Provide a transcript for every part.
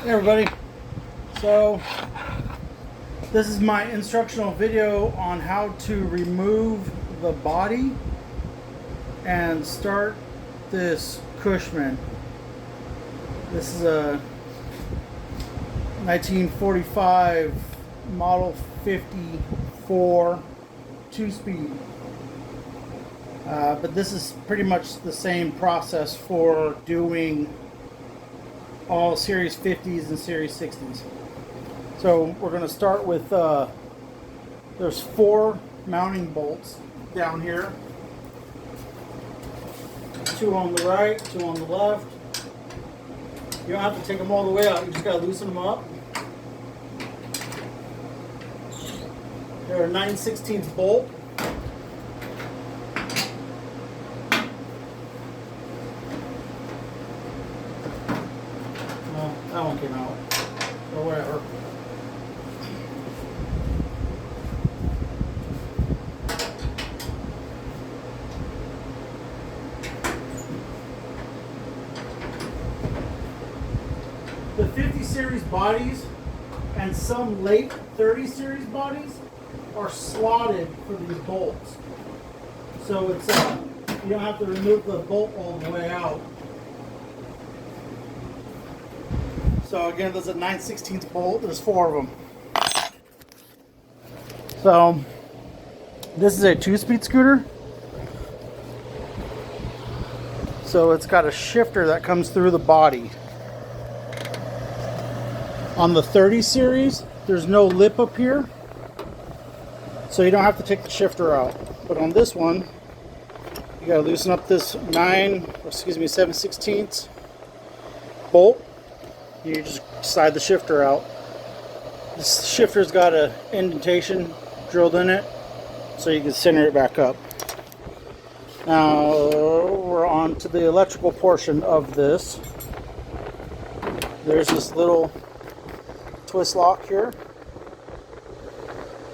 Hey everybody, so this is my instructional video on how to remove the body and start this Cushman. This is a 1945 Model 54 2-speed. But this is pretty much the same process for doing all Series 50s and Series 60s. So we're going to start with, there's 4 mounting bolts down here. 2 on the right, 2 on the left. You don't have to take them all the way out, you just got to loosen them up. They're a 9/16 bolt. That one came out, or whatever. The 50 series bodies and some late 30 series bodies are slotted for these bolts. So it's you don't have to remove the bolt all the way out. So again, there's a 9/16 bolt. There's 4 of them. So this is a 2-speed scooter. So it's got a shifter that comes through the body. On the 30 series, there's no lip up here, so you don't have to take the shifter out. But on this one, you gotta loosen up this 7/16 bolt. You just slide the shifter out. This shifter's got an indentation drilled in it, so you can center it back up. Now we're on to the electrical portion of this. There's this little twist lock here.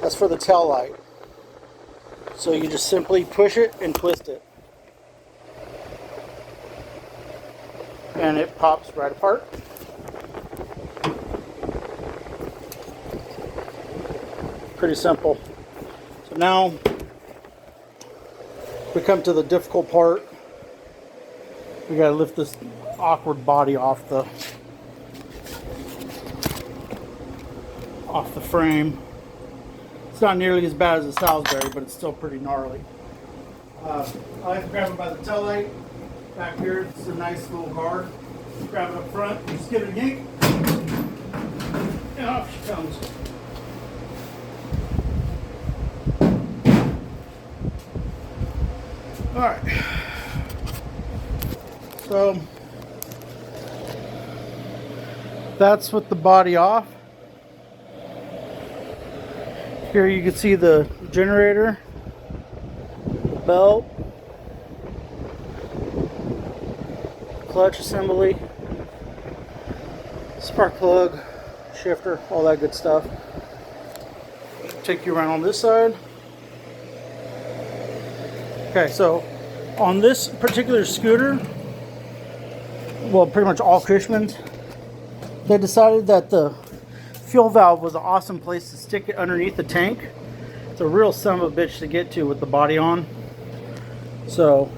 That's for the tail light. So you just simply push it and twist it, and it pops right apart. Pretty simple. So now we come to the difficult part. We gotta lift this awkward body off the frame. It's not nearly as bad as a Salisbury, but it's still pretty gnarly. I like to grab it by the tail light. Back here, it's a nice little guard. Grab it up front, just give it a yank, and off she comes. Alright, so that's with the body off. Here you can see the generator, belt, clutch assembly, spark plug, shifter, all that good stuff. Take you around on this side. Okay, so on this particular scooter, well, pretty much all Cushmans, they decided that the fuel valve was an awesome place to stick it underneath the tank. It's a real son of a bitch to get to with the body on. So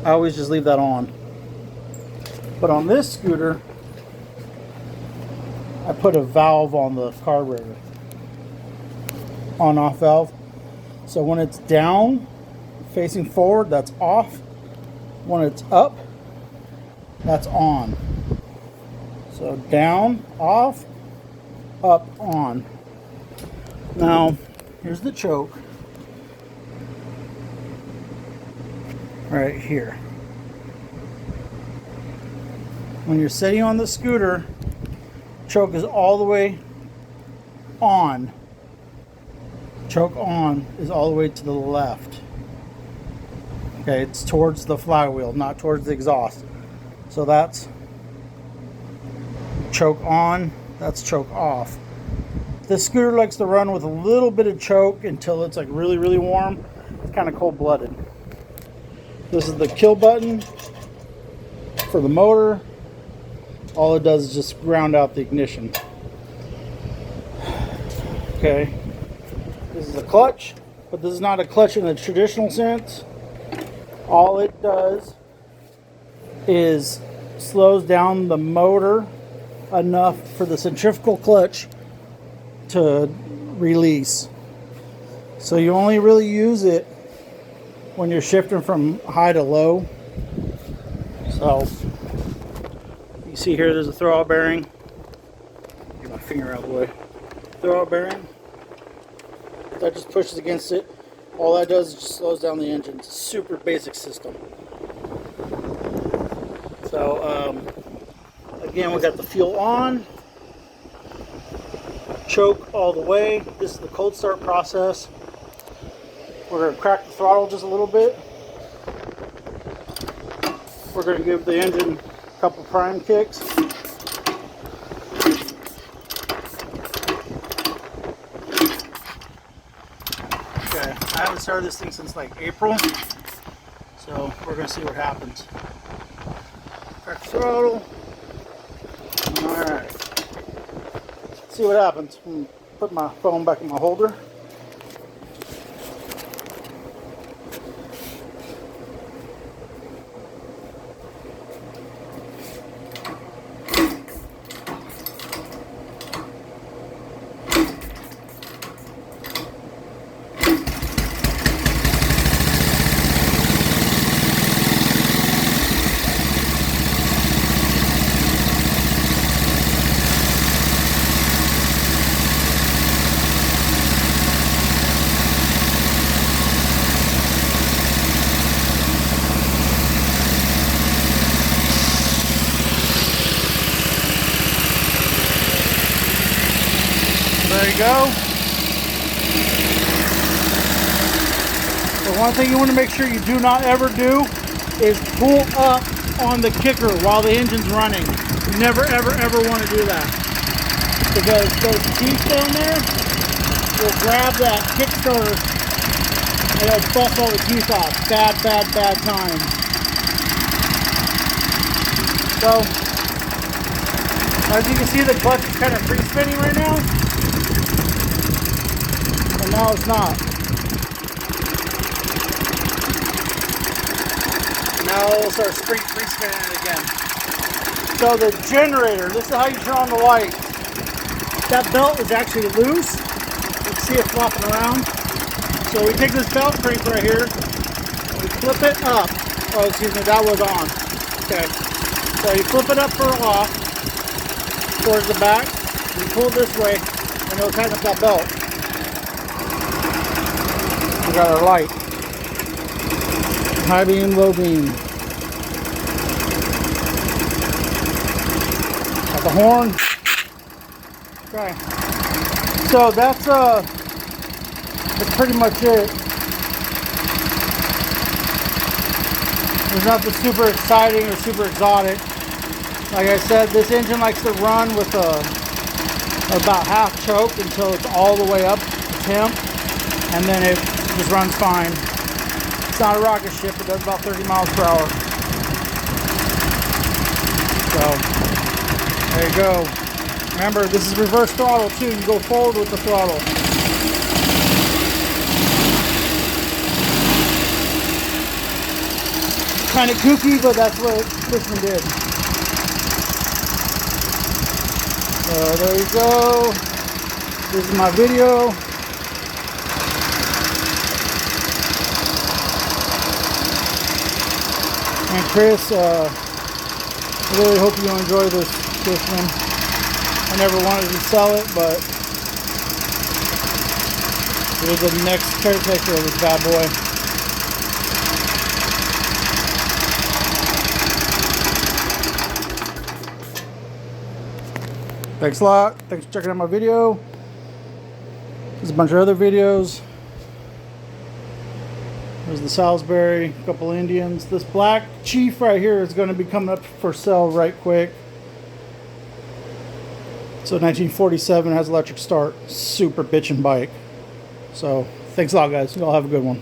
I always just leave that on. But on this scooter, I put a valve on the carburetor. On-off valve. So when it's down, facing forward, that's off. When it's up, that's on. So down, off, up, on. Now, here's the choke. Right here. When you're sitting on the scooter, choke is all the way on. Choke on is all the way to the left. Okay, it's towards the flywheel, not towards the exhaust. So that's choke on, that's choke off. This scooter likes to run with a little bit of choke until it's like really, really warm. It's kind of cold-blooded. This is the kill button for the motor. All it does is just ground out the ignition. Okay, this is a clutch, but this is not a clutch in the traditional sense. All it does is slows down the motor enough for the centrifugal clutch to release. So you only really use it when you're shifting from high to low. So you see here there's a throwout bearing. Get my finger out of the way. Throwout bearing. That just pushes against it. All that does is just slows down the engine. It's a super basic system. So again, we got the fuel on. Choke all the way. This is the cold start process. We're going to crack the throttle just a little bit. We're going to give the engine a couple prime kicks. Okay, I haven't started this thing since like April, so we're going to see what happens. Crack the throttle. Alright. Let's see what happens. I'm going to put my phone back in my holder. There you go. The one thing you want to make sure you do not ever do is pull up on the kicker while the engine's running. You never ever want to do that, because those teeth down there will grab that Kickstarter and it'll bust all the teeth off. Bad time. So as you can see, the clutch is kind of free spinning right now. And now it's not. Now it'll start free spinning it again. So the generator, this is how you turn on the light. That belt is actually loose. You can see it flopping around. So we take this belt crank right here, we flip it up. Oh, excuse me, that was on. Okay. So you flip it up for off towards the back. You pull it this way, and it'll tighten up that belt. We got our light. High beam, low beam. Got the horn. Okay. So that's pretty much it. There's nothing super exciting or super exotic. Like I said, this engine likes to run with about half choke until it's all the way up to temp, and then it just runs fine. It's not a rocket ship. It does about 30 miles per hour. So there you go. Remember, this is reverse throttle too. You go forward with the throttle. Kind of kooky, but that's what Cushman did. So there you go. This is my video. And Chris, I really hope you enjoy this Cushman. I never wanted to sell it, but you're the next caretaker of this bad boy. Thanks a lot. Thanks for checking out my video. There's a bunch of other videos. There's the Salisbury, a couple Indians. This black Chief right here is going to be coming up for sale right quick. So 1947, has electric start. Super bitchin' bike. So thanks a lot, guys. You all have a good one.